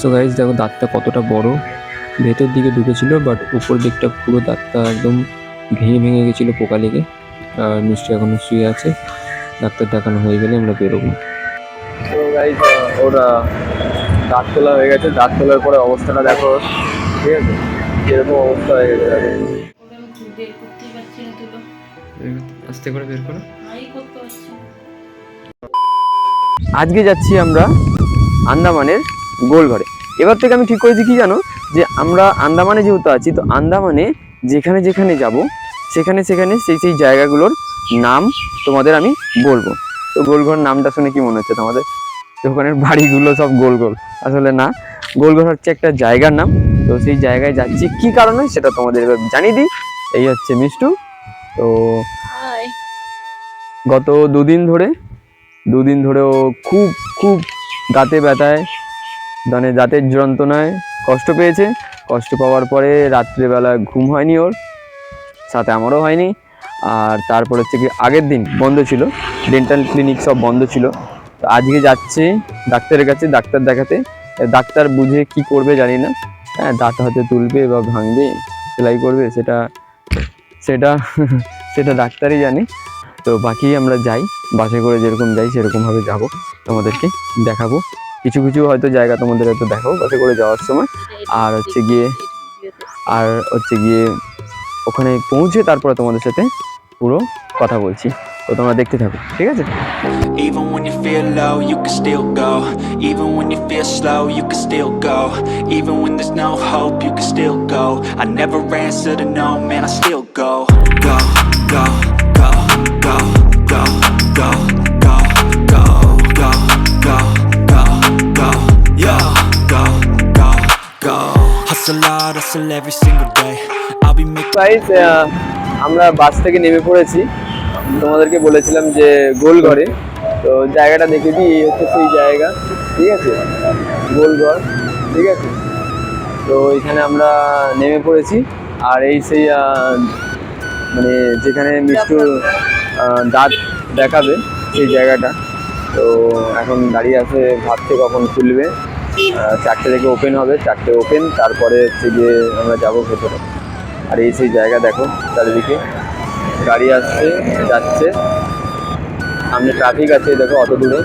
So guys দেখো দাঁতটা কতটা বড়, ভেতর দিকে ঢুকেছিল বাট উপর দিকটা পুরো দাঁতটা একদম ভেঙে ভেঙে গেছিলো পোকা লেগে। আর মিষ্টি এখনো শুয়ে আছে, ডাক্তার দেখানো হয়ে গেলে আমরা বেরোবো। তো গাইস ওরা দাঁত তোলা হয়ে গেছে, দাঁত তোলার পরে অবস্থাটা দেখো, ঠিক আছে এরকম অবস্থা হয়ে গেছে। আস্তে করে বের করো। আজকে যাচ্ছি আমরা আন্দামানের গোলঘরে। এবার থেকে আমি ঠিক করেছি কি জানো, যে আমরা আন্দামানে যেহেতু আছি, তো আন্দামানে যেখানে যেখানে যাব সেখানে সেখানে সেই সেই জায়গাগুলোর নাম তোমাদের আমি বলবো। তো গোলঘর নামটা শুনে কি মনে হচ্ছে তোমাদের? তো ওখানের বাড়িগুলো সব গোল গোল, আসলে না, গোলঘর হচ্ছে একটা জায়গার নাম। তো সেই জায়গায় যাচ্ছি কি কারণে সেটা তোমাদের এবার জানিয়ে দিই। এই হচ্ছে মিষ্টু। তো গত দুদিন ধরে ও খুব খুব দাঁতে ব্যথায়, মানে দাঁতের যন্ত্রণায় কষ্ট পেয়েছে। কষ্ট পাওয়ার পরে রাত্রেবেলা ঘুম হয়নি ওর, সাথে আমারও হয়নি। আর তারপর হচ্ছে কি আগের দিন বন্ধ ছিল, ডেন্টাল ক্লিনিক সব বন্ধ ছিল। তো আজকে যাচ্ছে ডাক্তারের কাছে ডাক্তার দেখাতে। ডাক্তার বুঝে কি করবে জানি না, হ্যাঁ দাঁত হাতে তুলবে বা ভাঙবে, সেলাই করবে, সেটা সেটা সেটা ডাক্তারই জানে। তো বাকি আমরা যাই, বাসে করে যেরকম যাই সেরকমভাবে যাব, তোমাদেরকে দেখাবো। কিছু কিছু হয়তো জায়গা তোমাদের হয়তো দেখাবো বাসে করে যাওয়ার সময়। আর হচ্ছে গিয়ে ওখানে পৌঁছে তারপরে তোমাদের সাথে পুরো কথা বলছি। তো তোমরা দেখতে থাকো, ঠিক আছে? Even when you feel low, you can still go. Even when you feel slow, you can still go. Even when there's no hope, you can still go. I never answer to no, man, I still go. Go, go, go, go, go, go, go, go, go, go, go, go, yeah, go, go, go. Hustle hard, hustle every single day. I'll be making. Guys আমরা বাস থেকে নেমে পড়েছি, তোমাদেরকে বলেছিলাম যে গোলঘরে। তো জায়গাটা দেখে দিই, এই হচ্ছে সেই জায়গা, ঠিক আছে, গোলঘর, ঠিক আছে। তো এখানে আমরা নেমে পড়েছি। আর এই সেই মানে যেখানে মিষ্টু দাঁত দেখাবে সেই জায়গাটা। তো এখন দাঁড়িয়ে আছে, ভাবছে কখন খুলবে। 4টে থেকে ওপেন হবে, 4টে ওপেন, তারপরে হচ্ছে গিয়ে আমরা যাবো ভেতরে। আর এই সেই জায়গা দেখো, চারিদিকে গাড়ি আসছে যাচ্ছে, সামনে ট্রাফিক আছে দেখো অত দূরে,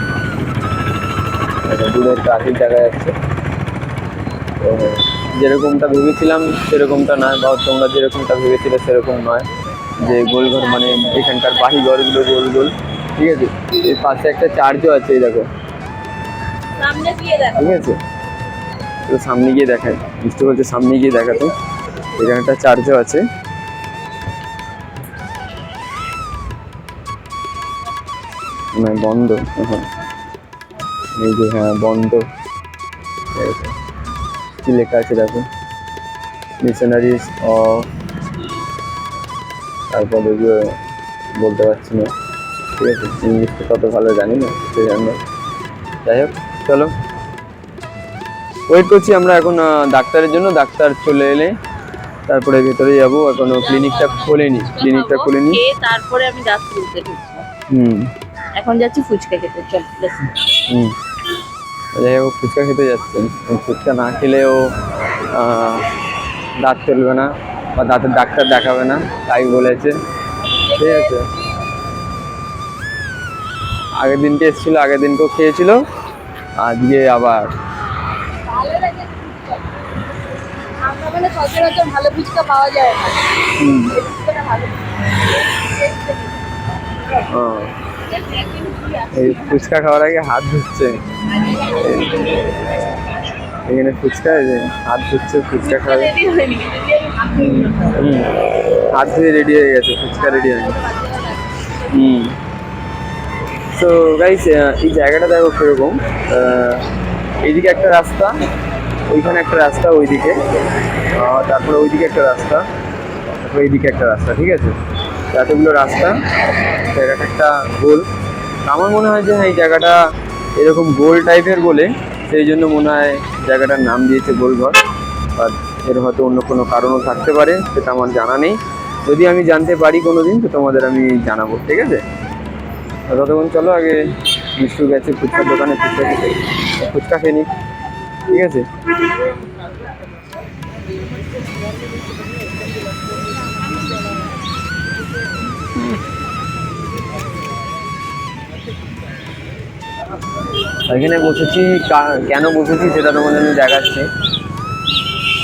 দূরে ট্রাফিক দেখা যাচ্ছে। তো যেরকমটা ভেবেছিলাম সেরকমটা নয়, বা তোমরা যেরকমটা ভেবেছিলে সেরকম নয়, যে গোলঘর মানে এখানকার বাড়ি ঘরগুলো গোল গোল, ঠিক আছে। এর পাশে একটা চার্চও আছে, এই দেখো, ঠিক আছে। তো সামনে গিয়ে দেখায়, মিষ্টি বলছে সামনে গিয়ে দেখাতো, এখানে একটা চার্চও আছে। না বন্ধ এখন, এই যে হ্যাঁ বন্ধ। কি লেখা আছে দেখো, মিশনারিজ অফ, তারপর এগুলো বলতে পারছি না, ঠিক আছে, ইংলিশটা তত ভালো জানি না সেই জন্য। যাই হোক চলো, ওয়েট করছি আমরা এখন ডাক্তারের জন্য। ডাক্তার চলে এলে তারপরে ভেতরে যাবো, এখনো ক্লিনিকটা খোলেনি, তারপরে আমি দাঁত তুলতে ঢুকবো। এখন যাচ্ছি ফুচকা খেতে, চল। যাই হোক ফুচকা খেতে যাচ্ছেন, ফুচকা না খেলেও দাঁত চলবে না বা দাঁতের ডাক্তার দেখাবে না, তাই বলেছে, ঠিক আছে। আগের দিনকে এসেছিলো, আগের দিনকেও খেয়েছিল, আজকে আবার। সচরাচর ভালো ফুচকা পাওয়া যায় না। এই ফুচকা খাওয়ার আগে হাত ধুচ্ছে, এখানে ফুচকা হাত ধুচ্ছে, ফুচকা খাওয়া হাত ধুয়ে রেডি হয়ে গেছে, ফুচকা রেডি হয়ে গেছে। তো গাইস এই জায়গাটা দেখো কিরকম, এইদিকে একটা রাস্তা, ওইখানে একটা রাস্তা, ওইদিকে, তারপরে ওইদিকে একটা রাস্তা, তারপরে এইদিকে একটা রাস্তা, ঠিক আছে। এতগুলো রাস্তা, জায়গাটা একটা গোল। আমার মনে হয় যে হ্যাঁ এই জায়গাটা এরকম গোল টাইপের বলে সেই জন্য মনে হয় জায়গাটার নাম দিয়েছে গোলঘর। আর এর হয়তো অন্য কোনো কারণও থাকতে পারে, সেটা আমার জানা নেই। যদি আমি জানতে পারি কোনো দিন তো তোমাদের আমি জানাবো, ঠিক আছে। ততক্ষণ চলো আগে মিষ্টু গেছে ফুচকার দোকানে, ফুচকা খেয়ে নিই। ঠিক আছে। এখানে বসেছি, কেন বসেছি সেটা তোমাদের আমি দেখাচ্ছি।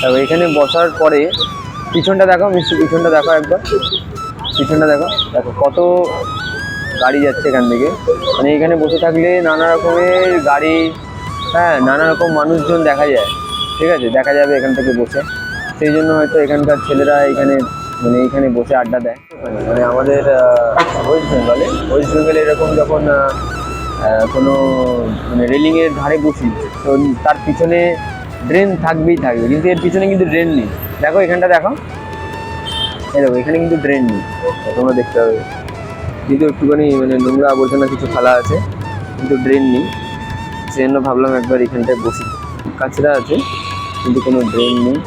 তবে এখানে বসার পরে পিছনটা দেখো, মিষ্টি পিছনটা দেখো একবার, পিছনটা দেখো, দেখো কত গাড়ি যাচ্ছে এখান থেকে। মানে এখানে বসে থাকলে নানা রকমের গাড়ি, হ্যাঁ নানা রকম মানুষজন দেখা যায়, ঠিক আছে, দেখা যাবে এখান থেকে বসে। সেই জন্য হয়তো এখানকার ছেলেরা এখানে মানে এইখানে বসে আড্ডা দেয়। মানে আমাদের ওয়েস্ট বেঙ্গলে এরকম যখন কোনো মানে রেলিংয়ের ধারে বসি, তো তার পিছনে ড্রেন থাকবে, কিন্তু এর পিছনে কিন্তু ড্রেন নেই। দেখো এখানটা দেখো, এই দেখো এখানে কিন্তু ড্রেন নেই, তোমরা দেখতে পাবে। কিন্তু একটুখানি মানে নোংরা আবর্জনা কিছু ফেলা আছে, কিন্তু ড্রেন নেই। সেই জন্য ভাবলাম একবার এখানটায় বসি। কাছরা আছে কিন্তু কোনো ড্রেন নেই,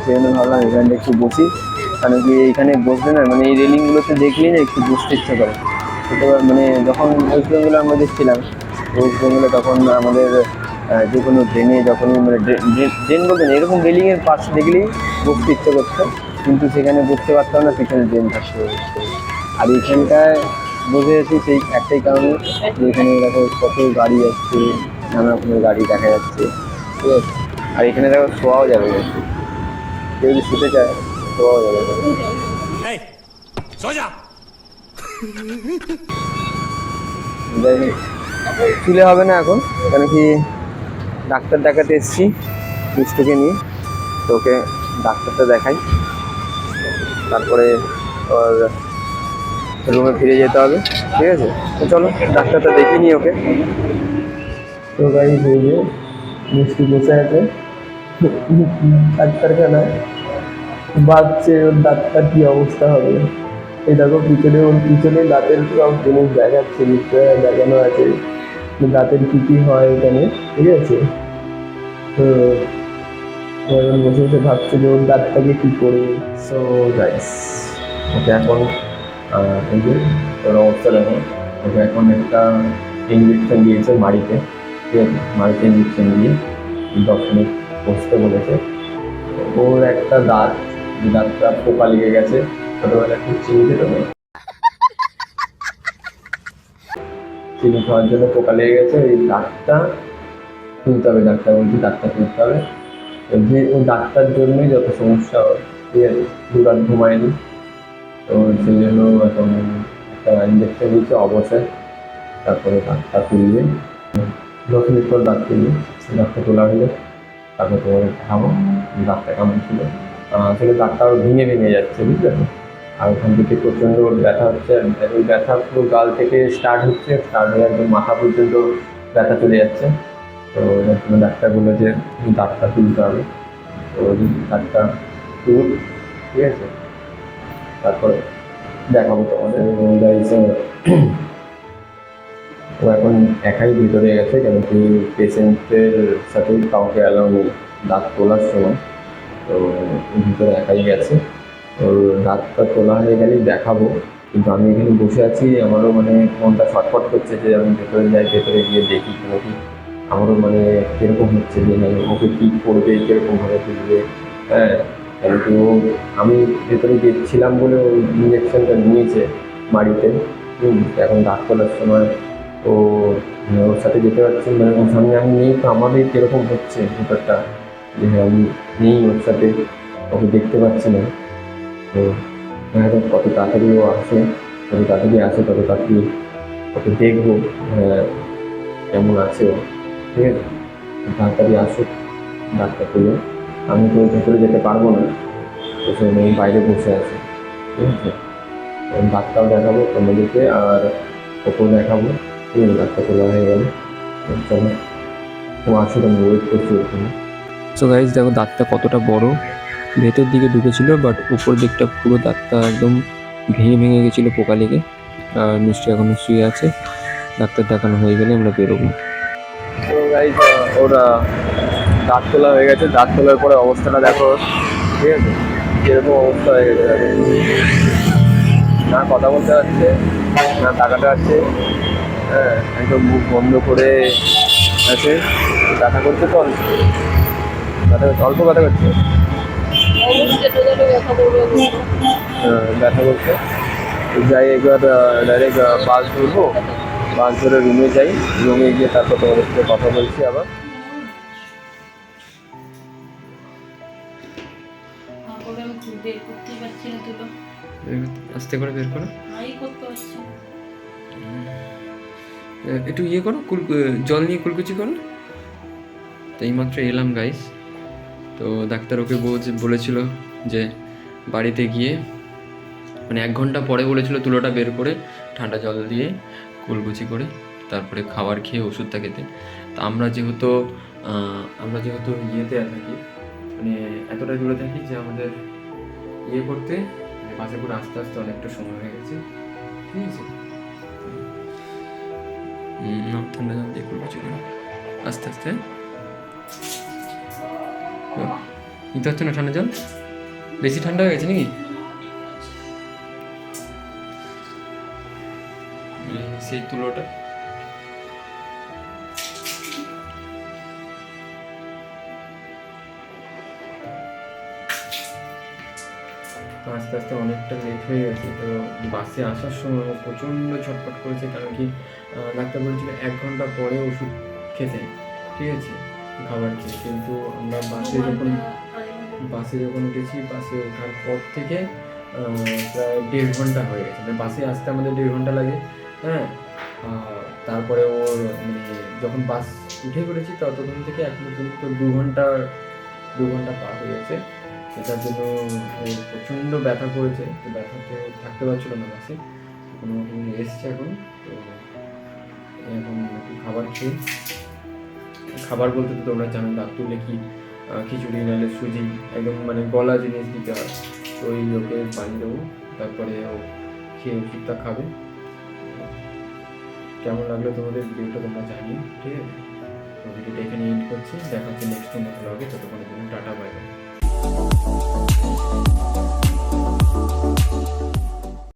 সেই জন্য ভাবলাম এখানটা একটু বসি। কারণ কি এইখানে বসলে না, মানে এই রেলিংগুলোতে দেখলেই না একটু বসতে ইচ্ছে করে। মানে যখন ওয়েস্ট বেঙ্গলে আমরা দেখছিলাম, ওয়েস্ট বেঙ্গলে তখন আমাদের যে কোনো ড্রেনে যখনই মানে ড্রেন বলতে না, এরকম রেলিংয়ের পাশ দেখলেই বসতে ইচ্ছে করতো, কিন্তু সেখানে বসতে পারতাম না, পিছনে ড্রেন থাকতে। আর এইখানটায় বসে আছি সেই একটাই কারণে যে এখানে দেখো কত গাড়ি যাচ্ছে, নানা রকমের গাড়ি দেখা যাচ্ছে, ঠিক আছে। আর এখানে দেখো শোয়াও যাবে, কেউ যদি শুতে চায় শোয়াও যাবে। শুলে হবে না এখন, কেন কি ডাক্তার দেখাতে এসেছি মিষ্টুকে নিয়ে, তো ওকে ডাক্তারটা দেখাই, তারপরে ওর রুমে ফিরে যেতে হবে, ঠিক আছে। তো চলো ডাক্তারটা দেখিয়ে নিই ওকে। তো গাড়ি হয়ে যে মিষ্টি বসে আছে ডাক্তারখানায়, বাচ্চে ওর দাঁতটার কী অবস্থা হবে। এই দেখো পিছনে, ওর পিছনে দাঁতের সব জিনিস দেখাচ্ছে, দেখানো আছে দাঁতের কী কী হয় এখানে, ঠিক আছে। তো এখন বসে বসে ভাবছে যে ওর দাঁতটাকে কী করবে। সো গাইস, ওকে এখন এই যে ওর অবস্থা দেখো, ওকে এখন একটা ইঞ্জেকশন দিয়েছে মাড়িতে, ঠিক আছে, মাড়িতে ইঞ্জেকশন দিয়ে 10 মিনিট বসতে বলেছে। ওর একটা দাঁতটা পোকা লেগে গেছে, ছোটোবেলা খুব চিনি খেত না, চিনি খাওয়ার জন্য পোকা লেগে গেছে, ওই দাঁতটা তুলতে হবে, ডাক্তার বলছে দাঁতটা তুলতে হবে। যে ওই দাঁতটার জন্যই যত সমস্যা হয়, ঠিক আছে, 2 রাত ঘুমায়নি, তো সেই জন্য এখন একটা ইঞ্জেকশন দিয়েছে অবশ্যই, তারপরে দাঁতটা তুলবে, 10 মিনিট পর দাঁত তুলবে, দাঁতটা তোলা হলে তারপর তোমার খাবো দাঁতটা কেমন ছিল। আসলে দাঁতটা আরও ভেঙে ভেঙে যাচ্ছে, বুঝলে তো। আর ওখান থেকে প্রচণ্ড ব্যথা হচ্ছে, ওই ব্যথা পুরো গাল থেকে স্টার্ট হচ্ছে, স্টার্ট হয়ে একদম মাথা পর্যন্ত ব্যথা চলে যাচ্ছে। তো ডাক্তার বললো যে দাঁতটা তুলতে হবে, তো দাঁতটা তুল, ঠিক আছে, তারপরে দেখাবো তোমাদের। ও এখন একাই ভিতরে গেছে, কেন কি পেশেন্টের সাথে কাউকে অ্যালাউ নেই দাঁত তোলার সময়, তো ভিতরে একাই গেছে। ওর দাঁতটা তোলা হয়ে গেলেই দেখাবো, কিন্তু আমি এখানে বসে আছি, আমারও মানে মনটা ছটফট করছে যে আমি ভেতরে যাই, ভেতরে গিয়ে দেখি কোনো কি। আমারও মানে কীরকম হচ্ছে যে মানে ওকে কী করবে, কীরকমভাবে তুলবে, হ্যাঁ। কেন কি আমি ভেতরে গেছিলাম বলে ওই ইঞ্জেকশনটা নিয়েছে মাড়িতে, এখন দাঁত তোলার সময় ও ওর সাথে যেতে পারছি, মানে ওর সামনে আমি নেই, তো আমারই কীরকম হচ্ছে ব্যাপারটা, যে আমি নেই ওর সাথে, ওকে দেখতে পাচ্ছি না। তো কত তাড়াতাড়ি ও আসে, যত তাড়াতাড়ি আসে তত তাড়াতাড়ি ওকে দেখবো কেমন আছে ও, ঠিক আছে। তাড়াতাড়ি আসুক ডাক্তার তুলে, আমি তো ভেতরে যেতে পারবো না, তো সেজন্য আমি বাইরে বসে আছি, ঠিক আছে। ডাক্তার দেখাবো তোমাদেরকে, আর ওকেও দেখাবো, ঠিক আছে, ডাক্তার তোলা হয়ে গেলে। চলো ও আসুক, আমি ওয়েট করছি ওখানে। সো গাইজ দেখো দাঁতটা কতটা বড়, ভেতর দিকে ঢুকেছিল, বাট উপর দিকটা পুরো দাঁতটা একদম ভেঙে ভেঙে গেছিলো পোকা লেগে। আর মিষ্টি এখনো শুয়ে আছে, ডাক্তার দেখানো হয়ে গেলে আমরা বেরোবো। তো গাইজ ওরা দাঁত তোলা হয়ে গেছে, দাঁত তোলার পরে অবস্থাটা দেখো, ঠিক আছে, কীরকম অবস্থা হয়ে গেছে দেখো। না কথা বলতে পারছে, না তাকাতে পারছে, হ্যাঁ, একদম মুখ বন্ধ করে আছে, ব্যথা করছে তো। ব্যথা করছে, অল্প ব্যথা করছে। ব্যথা করছে। যাই একবার ডাইরেক্ট বাস ধরবো, বাস ধরে রুমে যাই, রুমে গিয়ে তারপর তোমাদের সাথে কথা বলছি আবার। আস্তে করে বের করো, একটু ইয়ে করো, জল নিয়ে কুলকুচি করো। তো এইমাত্র এলাম গাইস। তো ডাক্তার ওকে বলেছিল যে বাড়িতে গিয়ে, মানে 1 ঘন্টা পরে বলেছিল তুলোটা বের করে ঠান্ডা জল দিয়ে কুলকুচি করে তারপরে খাবার খেয়ে ওষুধটা খেতে। তো আমরা যেহেতু ইয়েতে থাকি, মানে এতটা দূরে থাকি যে আমাদের ইয়ে করতে মানে বাসে করে আস্তে আস্তে অনেকটা সময় হয়ে গেছে, ঠিক আছে। ঠান্ডা জল দিয়ে কুলকুচি করে আস্তে আস্তে। নিতে হচ্ছে না ঠান্ডা জল? বেশি ঠান্ডা হয়ে গেছে নাকি? সেই তুলোটা তো আস্তে আস্তে অনেকটা লেট হয়ে গেছে। তো বাসে আসার সময় প্রচণ্ড ছটফট করেছে, কারণ কি ডাক্তার বলেছিল 1 ঘন্টা পরে ওষুধ খেতে, ঠিক আছে, খাবার খেয়ে। কিন্তু আমরা বাসে যখন উঠেছি, বাসে ওঠার পর থেকে প্রায় 1.5 ঘন্টা হয়ে গেছে। মানে বাসে আসতে আমাদের 1.5 ঘন্টা লাগে, হ্যাঁ। তারপরে ওর মানে যখন বাস উঠে পড়েছি ততক্ষণ থেকে এখনো পর্যন্ত 2 ঘন্টা পার হয়ে গেছে। সেটার জন্য ওর প্রচণ্ড ব্যথা করেছে। তো ব্যথাতে থাকতে পারছিল না বাসে, কোনো রকম এসছে এখন। তো এখন একটু খাবার খেয়ে, খাবার বলতে তো তোমরা জানো দাঁত তুললে কি খিচুড়ি নাহলে সুজি, একদম মানে গলা জিনিস দিতে হয়। তো ওই ওকে বানিয়ে দেবো, তারপরে ও খেয়ে ওষুধটা খাবে। কেমন লাগলো তোমাদের ভিডিওটা তোমরা জানিও, ঠিক আছে। তো ভিডিওটা এখানে এন্ড করছি, দেখা হচ্ছে নেক্সট কোনো ব্লগে। ততক্ষণের জন্য টাটা।